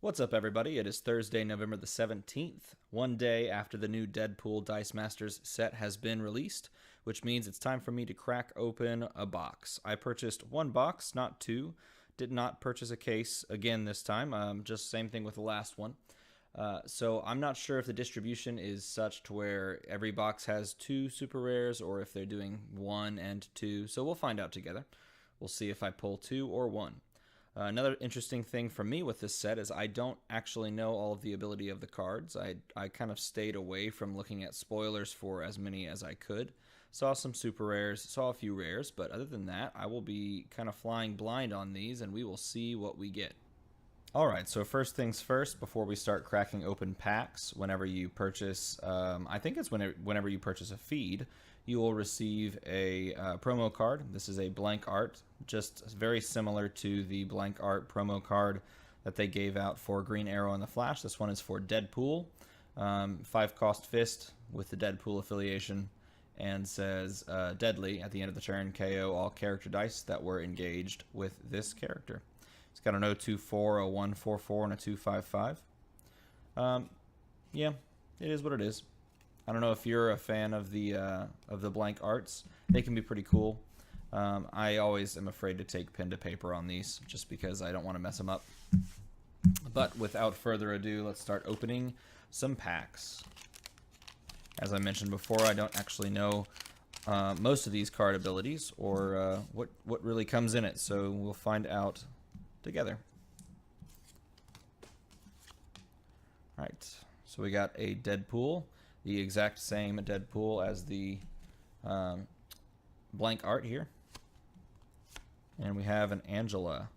What's up, everybody? It is Thursday, November the 17th, one day after the new Deadpool Dice Masters set has been released, which means it's time for me to crack open a box. I purchased one box, not two. Did not purchase a case again this time, just same thing with the last one. So I'm not sure if the distribution is such to where every box has two super rares or if they're doing one and two, so we'll find out together. We'll see if I pull two or one. Another interesting thing for me with this set is I don't actually know all of the ability of the cards. I kind of stayed away from looking at spoilers for as many as I could. Saw some super rares, saw a few rares, but other than that, I will be kind of flying blind on these and we will see what we get. Alright, so first things first, before we start cracking open packs, whenever you purchase, I think it's whenever you purchase a feed, you will receive a promo card. This is a blank art, just very similar to the blank art promo card that they gave out for Green Arrow and the Flash. This one is for Deadpool. 5-cost fist with the Deadpool affiliation and says deadly at the end of the turn, KO all character dice that were engaged with this character. It's got an 024, a 144, and a 255. Yeah, it is what it is. I don't know if you're a fan of the blank arts. They can be pretty cool. I always am afraid to take pen to paper on these just because I don't want to mess them up. But without further ado, let's start opening some packs. As I mentioned before, I don't actually know most of these card abilities or what really comes in it, so we'll find out together. Alright, so we got a Deadpool. The exact same Deadpool as the blank art here. And we have an Angela.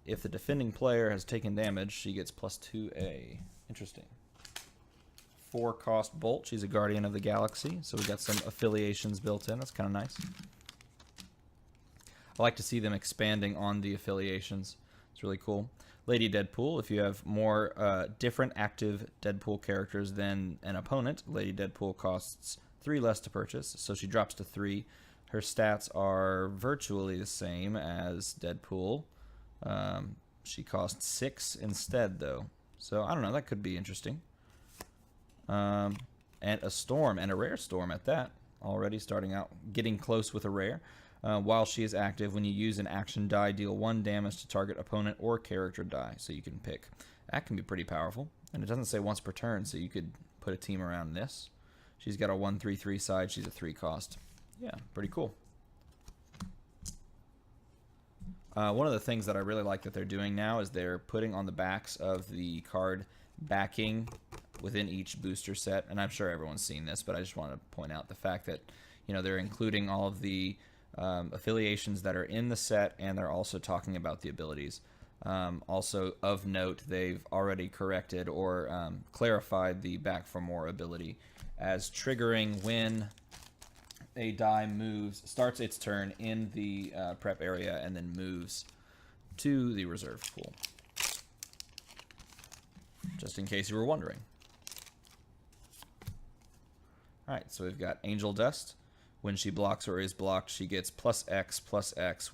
If the defending player has taken damage, she gets plus 2A. Interesting. 4-cost Bolt. She's a Guardian of the Galaxy, so we got some affiliations built in. That's kind of nice. I like to see them expanding on the affiliations. It's really cool. Lady Deadpool, if you have more different active Deadpool characters than an opponent, Lady Deadpool costs 3 less to purchase, so she drops to 3. Her stats are virtually the same as Deadpool. She costs 6 instead, though. So, I don't know, that could be interesting. And a Storm, and a rare Storm at that. Already starting out, getting close with a rare. While she is active, when you use an action die, deal 1 damage to target opponent or character die, so you can pick. That can be pretty powerful, and it doesn't say once per turn, so you could put a team around this. She's got a 1/3/3 side, she's a 3-cost. Yeah, pretty cool. One of the things that I really like that they're doing now is they're putting on the backs of the card backing within each booster set, and I'm sure everyone's seen this, but I just want to point out the fact that, you know, they're including all of the affiliations that are in the set, and they're also talking about the abilities. Also of note, they've already corrected or clarified the Back for More ability as triggering when a die starts its turn in the prep area and then moves to the reserve pool. Just in case you were wondering. Alright, so we've got Angel Dust. When she blocks or is blocked, she gets plus X,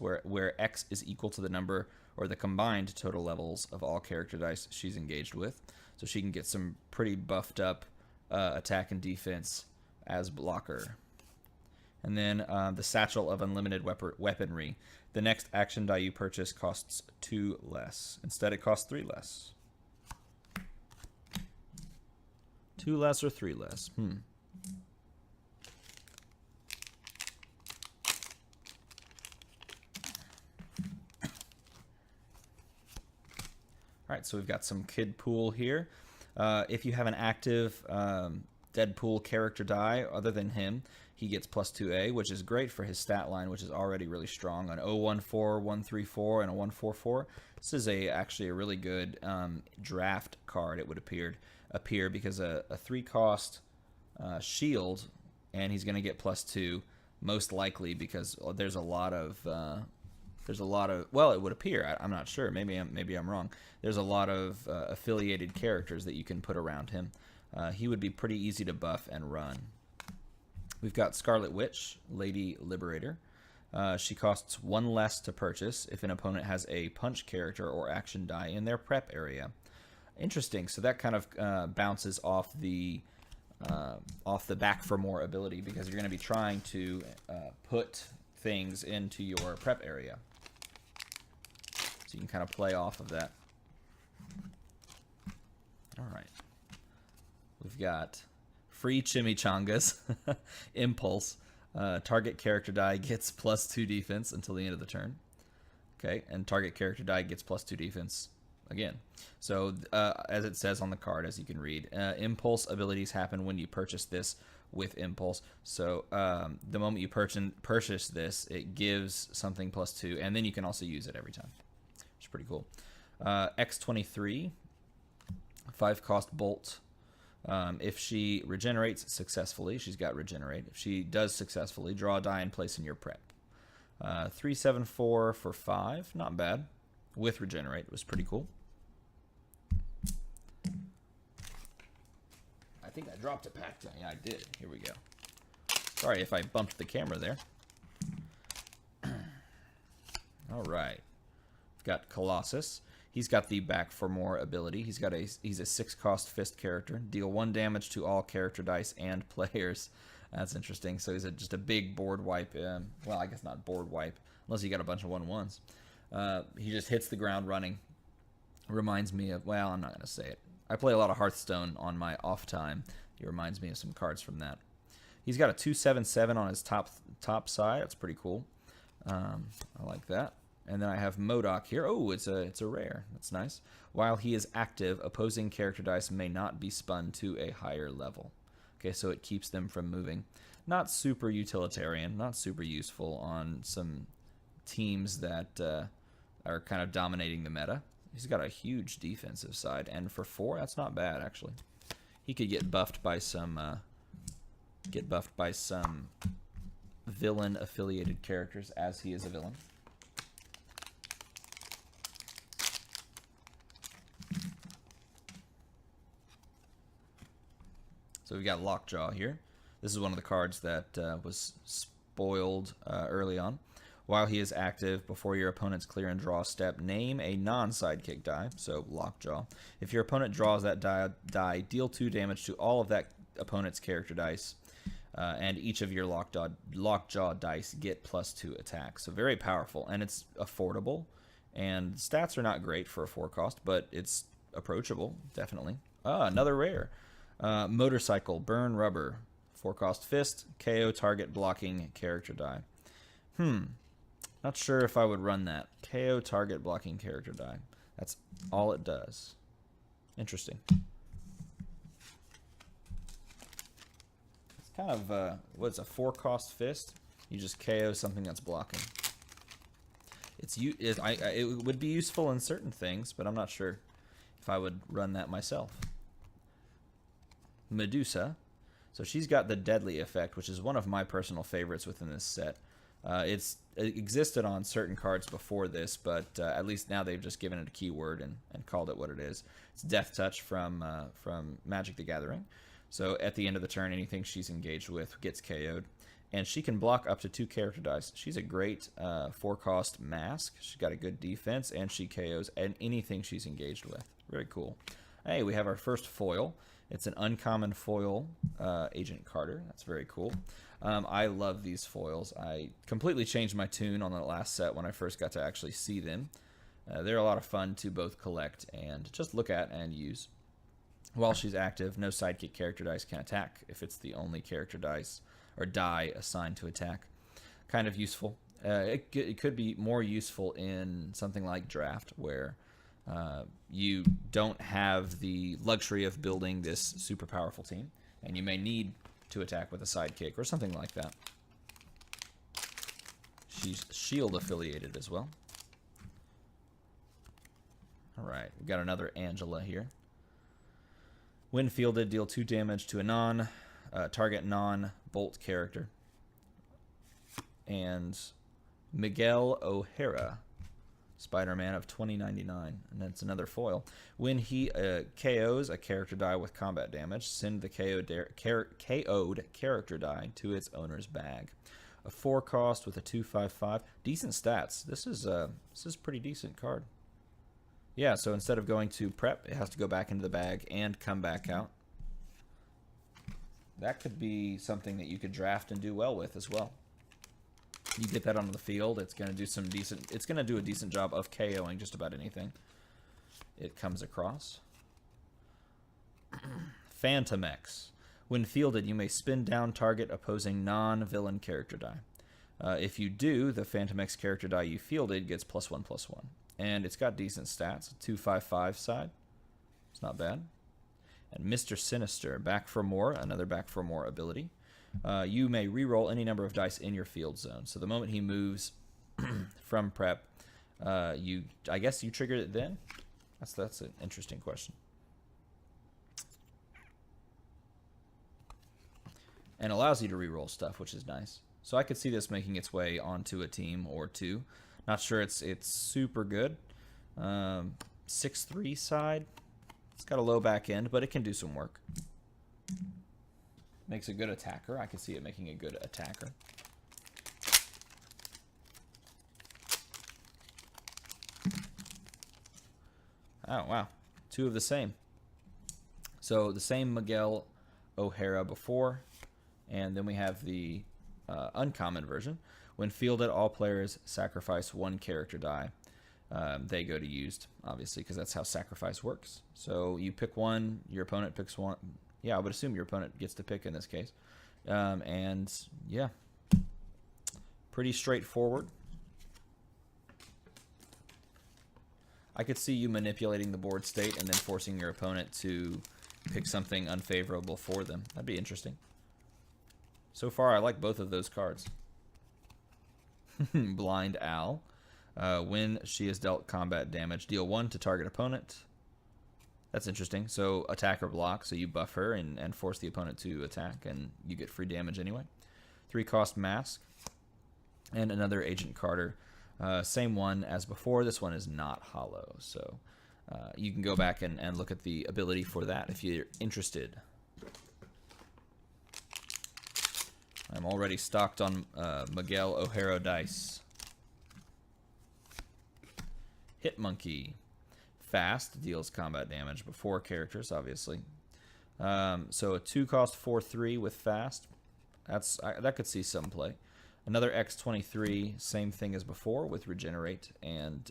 where X is equal to the number or the combined total levels of all character dice she's engaged with. So she can get some pretty buffed up attack and defense as blocker. And then the Satchel of Unlimited Weaponry. The next action die you purchase costs 2 less. Instead, it costs 3 less. 2 less or 3 less? Alright, so we've got some Kid Pool here. If you have an active Deadpool character die other than him, he gets plus 2A, which is great for his stat line, which is already really strong. An 014, 134, and a 144. This is actually a really good draft card, it would appear because a 3-cost shield, and he's going to get plus 2, most likely because there's a lot of... well, it would appear. I'm not sure. Maybe I'm wrong. There's a lot of affiliated characters that you can put around him. He would be pretty easy to buff and run. We've got Scarlet Witch, Lady Liberator. She costs 1 less to purchase if an opponent has a punch character or action die in their prep area. Interesting. So that kind of bounces off the back for more ability, because you're going to be trying to put things into your prep area. So you can kind of play off of that. All right. We've got free chimichangas, Impulse. Target character die gets +2 defense until the end of the turn. Okay, and target character die gets +2 defense again. So as it says on the card, as you can read, Impulse abilities happen when you purchase this with Impulse. So the moment you purchase this, it gives something +2, and then you can also use it every time. Which is pretty cool. X23, 5-cost Bolt. If she regenerates successfully, she's got Regenerate. If she does successfully, draw a die and place in your prep. 374 for 5, not bad. With Regenerate, it was pretty cool. I think I dropped a pack. Yeah, I did. Here we go. Sorry if I bumped the camera there. All right. Got Colossus. He's got the back for more ability. He's a 6-cost fist character. Deal 1 damage to all character dice and players. That's interesting. So he's just a big board wipe. Well, I guess not board wipe, unless you got a bunch of 1/1s. He just hits the ground running. Reminds me of, well, I'm not going to say it. I play a lot of Hearthstone on my off time. He reminds me of some cards from that. He's got a 2/7/7 on his top side. That's pretty cool. I like that. And then I have Modok here. Oh, it's a rare. That's nice. While he is active, opposing character dice may not be spun to a higher level. Okay, so it keeps them from moving. Not super utilitarian, not super useful on some teams that are kind of dominating the meta. He's got a huge defensive side, and for 4, that's not bad actually. He could get buffed by some villain affiliated characters, as he is a villain. So we've got Lockjaw here. This is one of the cards that was spoiled early on. While he is active, before your opponent's clear and draw step, name a non-sidekick die, so Lockjaw. If your opponent draws that die, deal 2 damage to all of that opponent's character dice, and each of your Lockjaw dice get +2 attack. So very powerful, and it's affordable, and stats are not great for a 4-cost, but it's approachable, definitely. Another rare. Motorcycle, Burn Rubber, 4-cost fist, KO target blocking character die. Not sure if I would run that. KO target blocking character die. That's all it does. Interesting. It's kind of, what's a 4-cost fist? You just KO something that's blocking. It would be useful in certain things, but I'm not sure if I would run that myself. Medusa. So she's got the Deadly effect, which is one of my personal favorites within this set. It existed on certain cards before this, but at least now they've just given it a keyword and called it what it is. It's Death Touch from Magic the Gathering. So at the end of the turn, anything she's engaged with gets KO'd. And she can block up to 2 character dice. She's a great 4-cost mask. She's got a good defense, and she KOs anything she's engaged with. Very cool. Hey, we have our first foil. It's an uncommon foil, Agent Carter. That's very cool. I love these foils. I completely changed my tune on the last set when I first got to actually see them. They're a lot of fun to both collect and just look at and use. While she's active, no sidekick character dice can attack if it's the only character dice or die assigned to attack. Kind of useful. It could be more useful in something like Draft, where you don't have the luxury of building this super powerful team, and you may need to attack with a sidekick or something like that. She's shield affiliated as well. Alright, we've got another Angela here. When fielded, deal 2 damage to a target non-bolt character. And Miguel O'Hara, Spider-Man of 2099, and that's another foil. When he KOs a character die with combat damage, send the KO'd character die to its owner's bag. A 4 cost with a 2/5/5. Decent stats. This is a pretty decent card. Yeah, so instead of going to prep, it has to go back into the bag and come back out. That could be something that you could draft and do well with as well. You get that onto the field, it's going to do some decent. It's going to do a decent job of KOing just about anything it comes across. Phantom X. When fielded, you may spin down target opposing non-villain character die. If you do, the Phantom X character die you fielded gets +1/+1. And it's got decent stats. 2/5/5 side. It's not bad. And Mr. Sinister, back for more, another back for more ability. You may reroll any number of dice in your field zone. So the moment he moves from prep, I guess you triggered it then? That's an interesting question. And allows you to reroll stuff, which is nice. So I could see this making its way onto a team or two. Not sure it's super good. 6/3 side. It's got a low back end, but it can do some work. Makes a good attacker. I can see it making a good attacker. Oh, wow. Two of the same. So the same Miguel O'Hara before. And then we have the uncommon version. When fielded, all players sacrifice one character die. They go to used, obviously, because that's how sacrifice works. So you pick one, your opponent picks one. Yeah, I would assume your opponent gets to pick in this case. And yeah, pretty straightforward. I could see you manipulating the board state and then forcing your opponent to pick something unfavorable for them. That'd be interesting. So far, I like both of those cards. Blind Owl. When she is dealt combat damage, deal 1 to target opponent. That's interesting. So attack or block, so you buff her and force the opponent to attack, and you get free damage anyway. 3 cost Mask. And another Agent Carter. Same one as before. This one is not hollow, so you can go back and look at the ability for that if you're interested. I'm already stocked on Miguel O'Hara dice. Hit Monkey. Fast, deals combat damage before characters, obviously. So a 2 cost 4/3 with fast. That could see some play. Another X23, same thing as before with regenerate and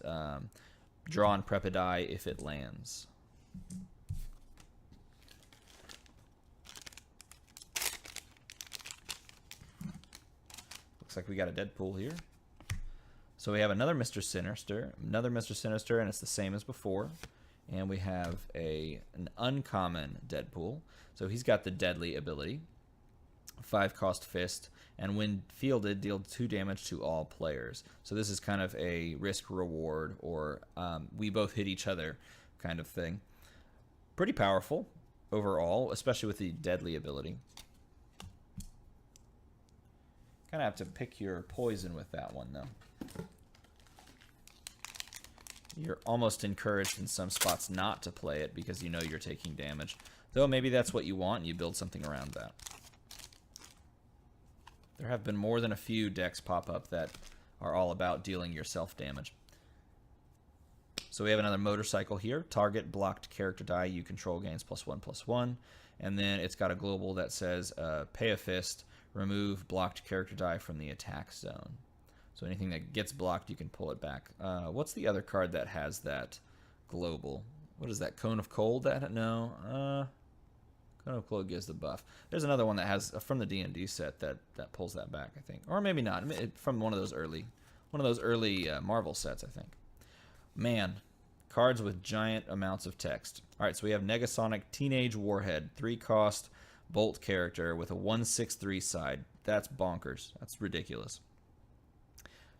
draw and prep a die if it lands. Looks like we got a Deadpool here. So we have another Mr. Sinister, and it's the same as before. And we have an uncommon Deadpool. So he's got the deadly ability. 5 cost Fist, and when fielded, deal 2 damage to all players. So this is kind of a risk reward, or we both hit each other kind of thing. Pretty powerful overall, especially with the deadly ability. Kind of have to pick your poison with that one, though. You're almost encouraged in some spots not to play it because you know you're taking damage. Though maybe that's what you want and you build something around that. There have been more than a few decks pop up that are all about dealing yourself damage. So we have another motorcycle here. Target blocked character die you control gains +1/+1. And then it's got a global that says pay a fist, remove blocked character die from the attack zone. So anything that gets blocked, you can pull it back. What's the other card that has that global? What is that? Cone of Cold? No. Cone of Cold gives the buff. There's another one that has from the D&D set that pulls that back, I think, or maybe not. From one of those early Marvel sets, I think. Man, cards with giant amounts of text. All right, so we have Negasonic Teenage Warhead, 3 cost Bolt character with a 1/6/3 side. That's bonkers. That's ridiculous.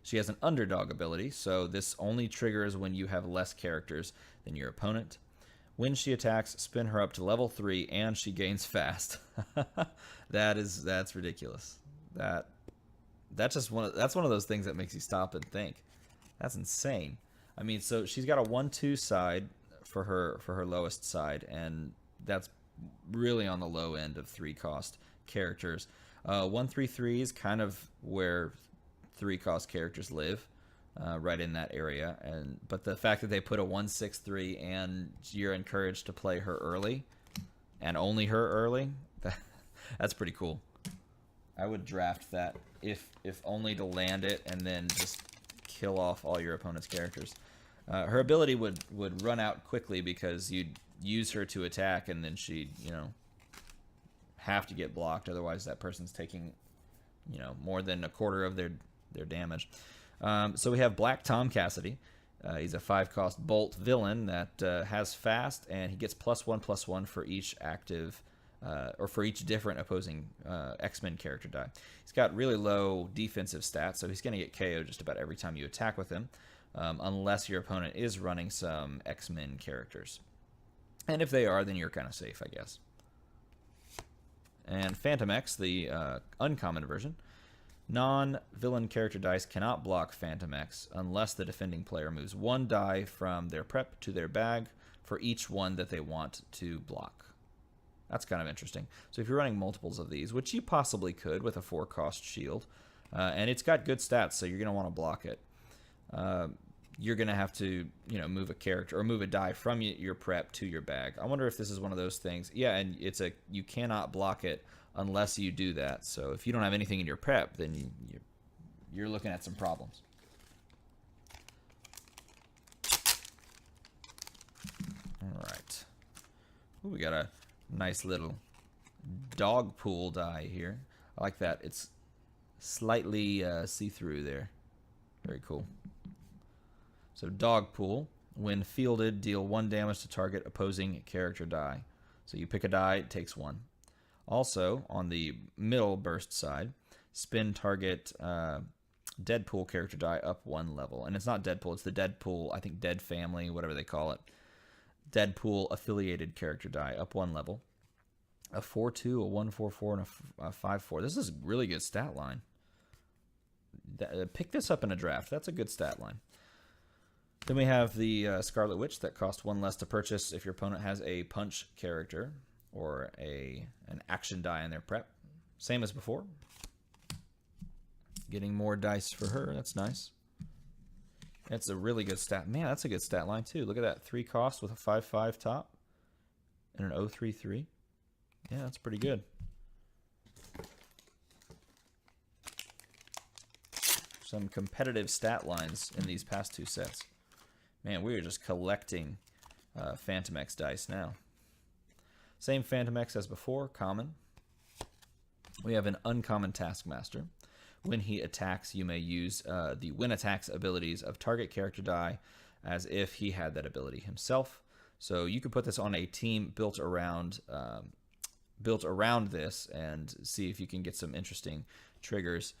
She has an underdog ability, so this only triggers when you have less characters than your opponent. When she attacks, spin her up to level 3, and she gains fast. That's ridiculous. That's one of those things that makes you stop and think. That's insane. I mean, so she's got a 1/2 side for her lowest side, and that's really on the low end of 3 cost characters. 133 is kind of where 3-cost characters live, right in that area. But the fact that they put a 163 and you're encouraged to play her early, and only her early, that's pretty cool. I would draft that if only to land it and then just kill off all your opponent's characters. Her ability would run out quickly because you'd use her to attack, and then she'd, have to get blocked. Otherwise, that person's taking, more than a quarter of their damage. So we have Black Tom Cassidy. He's a 5-cost bolt villain that has fast, and he gets +1/+1 for each active, or for each different opposing X-Men character die. He's got really low defensive stats, so he's going to get KO'd just about every time you attack with him, unless your opponent is running some X-Men characters. And if they are, then you're kind of safe, I guess. And Phantom X, the uncommon version. Non-villain character dice cannot block Phantom X unless the defending player moves 1 die from their prep to their bag for each one that they want to block. That's kind of interesting. So if you're running multiples of these, which you possibly could with a 4-cost shield, and it's got good stats, so you're going to want to block it. You're going to have to, move a character or move a die from your prep to your bag. I wonder if this is one of those things. Yeah, and you cannot block it unless you do that. So if you don't have anything in your prep, then you're looking at some problems. All right. Ooh, we got a nice little dog pool die here. I like that. It's slightly see-through there. Very cool. So dog pool, when fielded, deal 1 damage to target opposing character die. So you pick a die, it takes 1. Also, on the middle burst side, spin target Deadpool character die up 1 level. And it's not Deadpool, it's the Deadpool, I think Dead Family, whatever they call it. Deadpool affiliated character die up 1 level. A 4-2, a 1-4-4, and a 5-4. This is a really good stat line. Pick this up in a draft. That's a good stat line. Then we have the Scarlet Witch that costs 1 less to purchase if your opponent has a punch character or an action die in their prep. Same as before. Getting more dice for her. That's nice. That's a really good stat. Man, that's a good stat line too. Look at that. 3 cost with a 5/5 top and an 0-3-3. Yeah, that's pretty good. Some competitive stat lines in these past 2 sets. Man, we are just collecting Phantom X dice now. Same Phantom X as before, common. We have an uncommon Taskmaster. When he attacks, you may use the when attacks abilities of target character die as if he had that ability himself. So you could put this on a team built around this and see if you can get some interesting triggers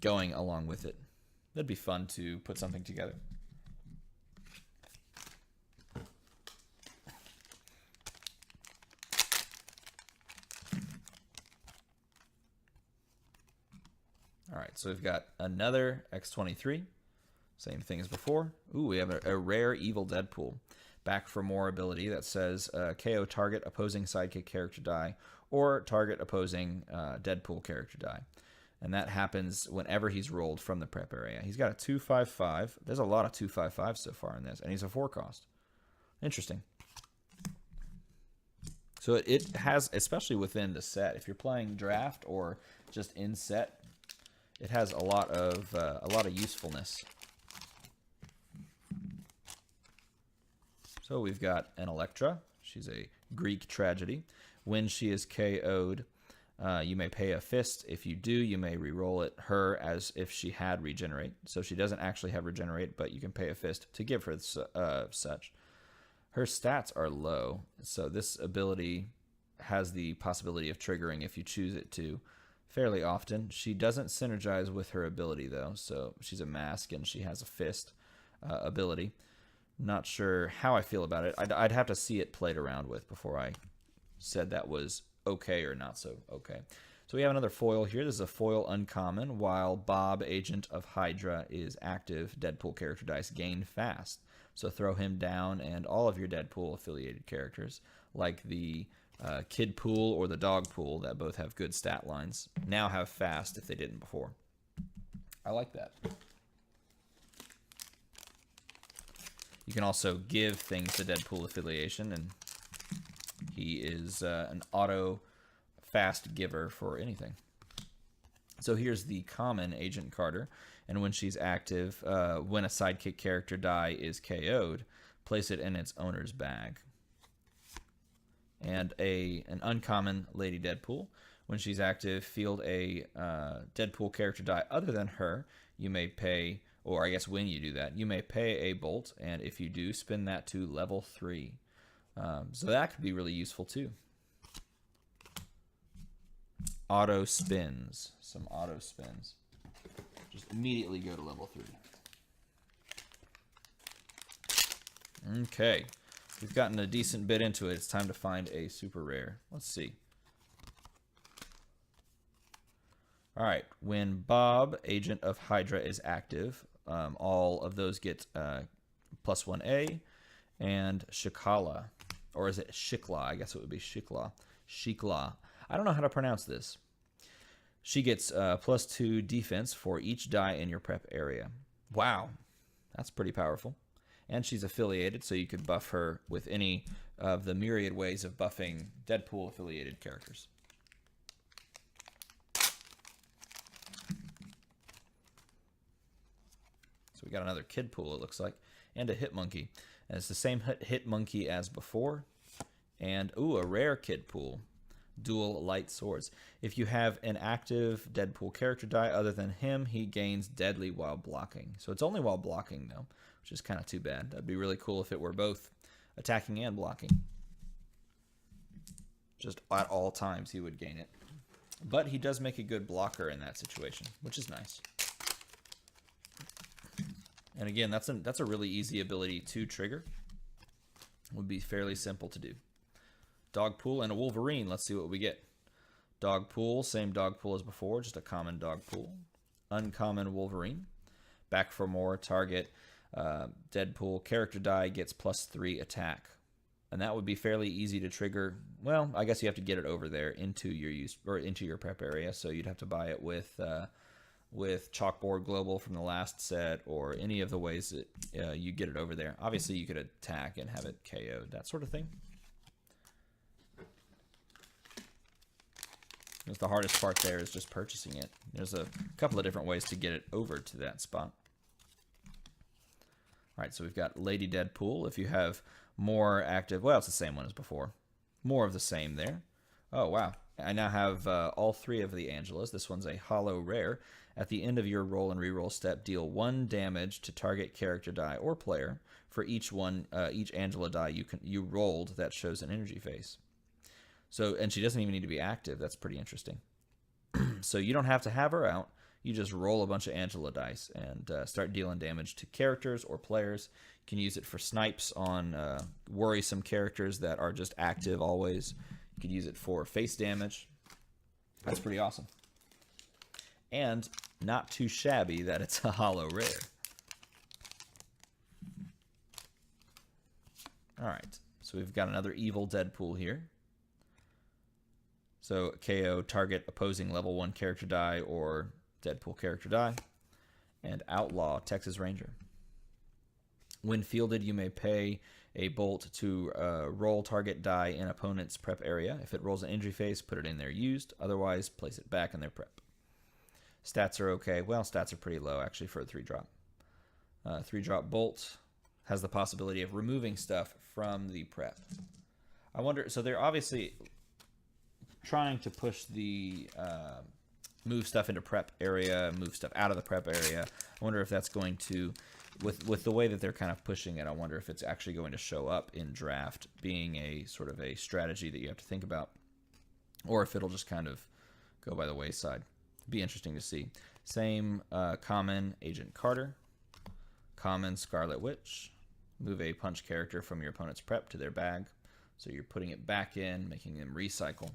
going along with it. That'd be fun to put something together. All right, so we've got another X-23. Same thing as before. Ooh, we have a rare evil Deadpool. Back for more ability that says KO target opposing sidekick character die or target opposing Deadpool character die. And that happens whenever he's rolled from the prep area. He's got a 2/5/5. There's a lot of 2/5/5s so far in this, and he's a 4-cost. Interesting. So it has, especially within the set, if you're playing draft or just in set, it has a lot of usefulness. So we've got an Elektra. She's a Greek tragedy. When she is KO'd, you may pay a fist. If you do, you may re-roll her as if she had regenerate. So she doesn't actually have regenerate, but you can pay a fist to give her such. Her stats are low, so this ability has the possibility of triggering if you choose it to fairly often. She doesn't synergize with her ability, though, so she's a mask and she has a fist ability. Not sure how I feel about it. I'd have to see it played around with before I said that was okay or not so okay. So we have another foil here. This is a foil uncommon. While Bob, Agent of Hydra, is active, Deadpool character dice gain fast. So throw him down and all of your Deadpool affiliated characters, like the Kid Pool or the Dog Pool that both have good stat lines now have fast if they didn't before. I like that. You can also give things to Deadpool affiliation, and he is an auto fast giver for anything. So here's the common Agent Carter, and when she's active, when a sidekick character die is KO'd, place it in its owner's bag. And an uncommon Lady Deadpool. When she's active, field a Deadpool character die other than her. You may pay, or I guess when you do that, you may pay a bolt, and if you do, spin that to level 3. So that could be really useful too. Auto spins. Some auto spins. Just immediately go to level 3. Okay. We've gotten a decent bit into it. It's time to find a super rare. Let's see. All right. When Bob, Agent of Hydra, is active, all of those get +1A. And Shikala. Or is it Shikla? I guess it would be Shikla. Shikla. I don't know how to pronounce this. She gets +2 defense for each die in your prep area. Wow. That's pretty powerful. And she's affiliated, so you could buff her with any of the myriad ways of buffing Deadpool-affiliated characters. So we got another Kid Pool, it looks like, and a Hit Monkey. And it's the same Hit Monkey as before. And, ooh, a rare Kid Pool. Dual light swords. If you have an active Deadpool character die other than him, he gains deadly while blocking. So it's only while blocking, though, which is kind of too bad. That'd be really cool if it were both attacking and blocking. Just at all times he would gain it. But he does make a good blocker in that situation, which is nice. And again, that's a really easy ability to trigger. Would be fairly simple to do. Dog Pool and a Wolverine. Let's see what we get. Dog Pool, same Dog Pool as before, just a common Dog Pool. Uncommon Wolverine. Back for more. Target Deadpool character die gets +3 attack. And that would be fairly easy to trigger. Well, I guess you have to get it over there into your prep area, so you'd have to buy it with Chalkboard Global from the last set, or any of the ways that you get it over there. Obviously, you could attack and have it KO'd, that sort of thing. The hardest part there is just purchasing it. There's a couple of different ways to get it over to that spot. All right, so we've got Lady Deadpool. If you have more active, well, it's the same one as before. More of the same there. Oh, wow. I now have all 3 of the Angelas. This one's a hollow rare. At the end of your roll and reroll step, deal 1 damage to target character die or player for each Angela die you rolled that shows an energy face. So, and she doesn't even need to be active. That's pretty interesting. So you don't have to have her out. You just roll a bunch of Angela dice and start dealing damage to characters or players. You can use it for snipes on worrisome characters that are just active always. You could use it for face damage. That's pretty awesome. And not too shabby that it's a hollow rare. All right, so we've got another evil Deadpool here. So KO target opposing level 1 character die or Deadpool character die. And Outlaw Texas Ranger. When fielded, you may pay a bolt to roll target die in opponent's prep area. If it rolls an injury face, put it in there used. Otherwise, place it back in their prep. Stats are okay. Well, stats are pretty low, actually, for a 3-drop. 3-drop bolt has the possibility of removing stuff from the prep. I wonder, so they're obviously trying to push the move stuff into prep area, move stuff out of the prep area. I wonder if that's going to, with the way that they're kind of pushing it, I wonder if it's actually going to show up in draft, being a sort of a strategy that you have to think about, or if it'll just kind of go by the wayside. Be interesting to see. Same common Agent Carter, common Scarlet Witch. Move a punch character from your opponent's prep to their bag, so you're putting it back in, making them recycle.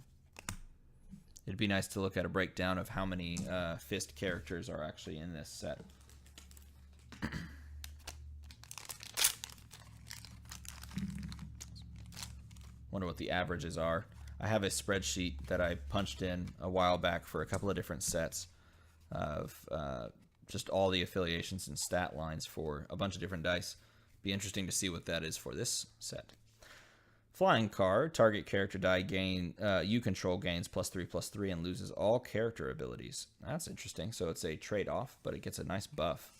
It'd be nice to look at a breakdown of how many fist characters are actually in this set. Wonder what the averages are. I have a spreadsheet that I punched in a while back for a couple of different sets of just all the affiliations and stat lines for a bunch of different dice. Be interesting to see what that is for this set. Flying card, target character die gain, you control gains +3/+3 and loses all character abilities. That's interesting. So it's a trade-off, but it gets a nice buff.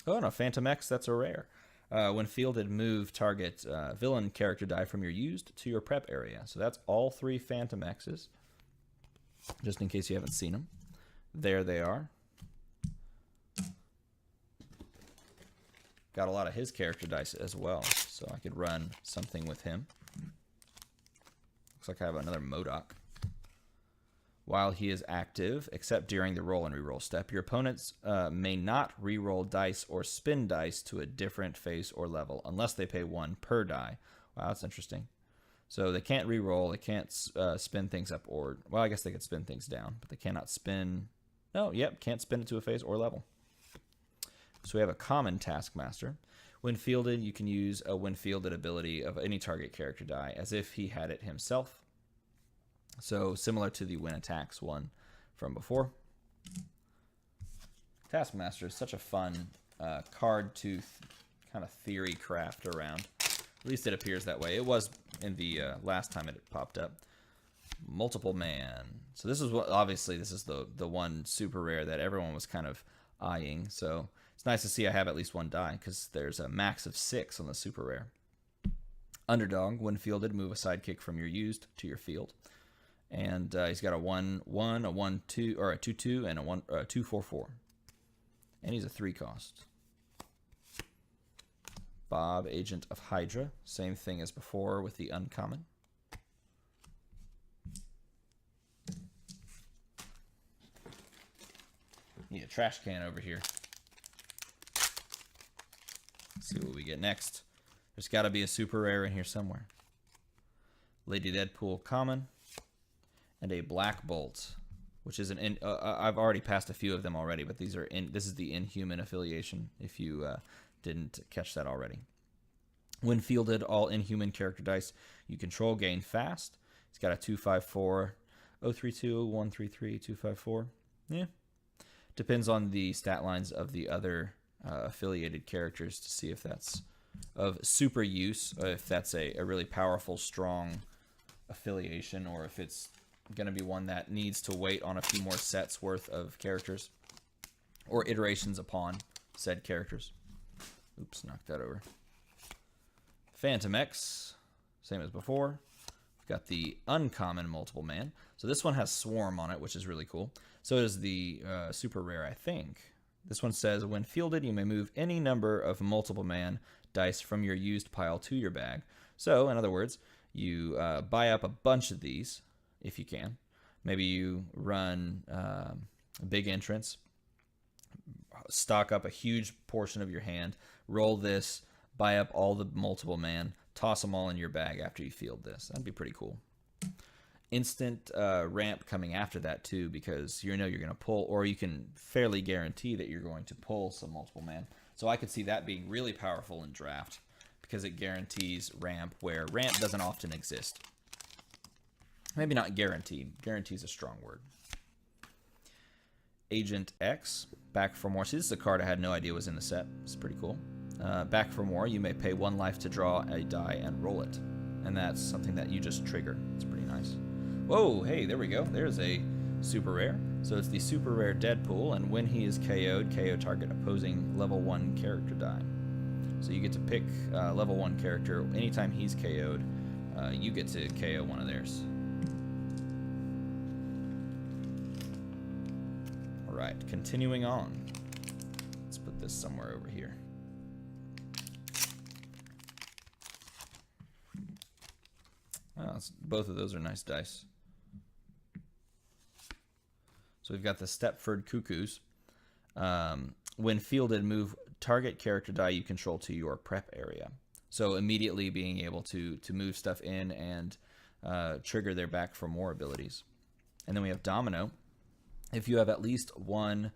Oh no, Phantom X, that's a rare. When fielded, move target villain character die from your used to your prep area. So that's all 3 Phantom X's, just in case you haven't seen them. There they are. Got a lot of his character dice as well, so I could run something with him. Looks like I have another MODOK. While he is active, except during the roll and reroll step, your opponents may not reroll dice or spin dice to a different face or level unless they pay 1 per die. Wow, that's interesting. So they can't reroll, they can't spin things up, or, well, I guess they could spin things down, but they cannot spin. No, yep, can't spin it to a phase or level. So we have a common Taskmaster. When fielded, you can use a when fielded ability of any target character die as if he had it himself. So similar to the when attacks one from before. Taskmaster is such a fun card to kind of theory craft around. At least it appears that way. It was in the last time it popped up. Multiple Man. So this is what, obviously this is the one super rare that everyone was kind of eyeing. So it's nice to see I have at least 1 die because there's a max of 6 on the super rare. Underdog. When fielded, move a sidekick from your used to your field. And he's got a 1/1, a 1/2, or a 2/2, and a 2/4/4. And he's a 3 cost. Bob, Agent of Hydra. Same thing as before with the uncommon. Need a trash can over here. Let's see what we get next. There's got to be a super rare in here somewhere. Lady Deadpool common. And a Black Bolt, which is an I've already passed a few of them already, but these are this is the Inhuman affiliation. If you didn't catch that already. When fielded, all Inhuman character dice you control gain fast. It's got a 2/5/4, 032, 133, 2/5/4. Yeah, depends on the stat lines of the other affiliated characters to see if that's of super use, if that's a really powerful, strong affiliation, or if it's going to be one that needs to wait on a few more sets worth of characters or iterations upon said characters. Oops, knocked that over. Phantom X, same as before. We've got the uncommon Multiple Man. So this one has Swarm on it, which is really cool. So does the super rare, I think. This one says, when fielded, you may move any number of Multiple Man dice from your used pile to your bag. So, in other words, you buy up a bunch of these, if you can. Maybe you run a big entrance, stock up a huge portion of your hand, roll this, buy up all the Multiple Man, toss them all in your bag after you field this. That'd be pretty cool. Instant ramp coming after that too, because you know you're going to pull, or you can fairly guarantee that you're going to pull some Multiple Man. So I could see that being really powerful in draft because it guarantees ramp where ramp doesn't often exist. Maybe not guaranteed. Guarantee is a strong word. Agent X, back for more. See, this is a card I had no idea was in the set. It's pretty cool. Back for more, you may pay 1 life to draw a die and roll it. And that's something that you just trigger. It's pretty nice. Whoa, hey, there we go. There's a super rare. So it's the super rare Deadpool, and when he is KO'd, KO target opposing level 1 character die. So you get to pick level 1 character. Anytime he's KO'd, you get to KO one of theirs. Alright, continuing on. Let's put this somewhere over here. Oh, both of those are nice dice. So we've got the Stepford Cuckoos. When fielded, move target character die you control to your prep area. So immediately being able to move stuff in and trigger their back for more abilities. And then we have Domino. If you have at least 1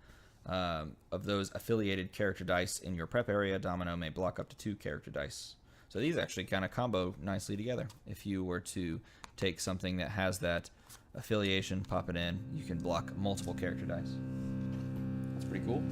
of those affiliated character dice in your prep area, Domino may block up to 2 character dice. So these actually kind of combo nicely together. If you were to take something that has that affiliation, pop it in. You can block multiple character dice. That's pretty cool.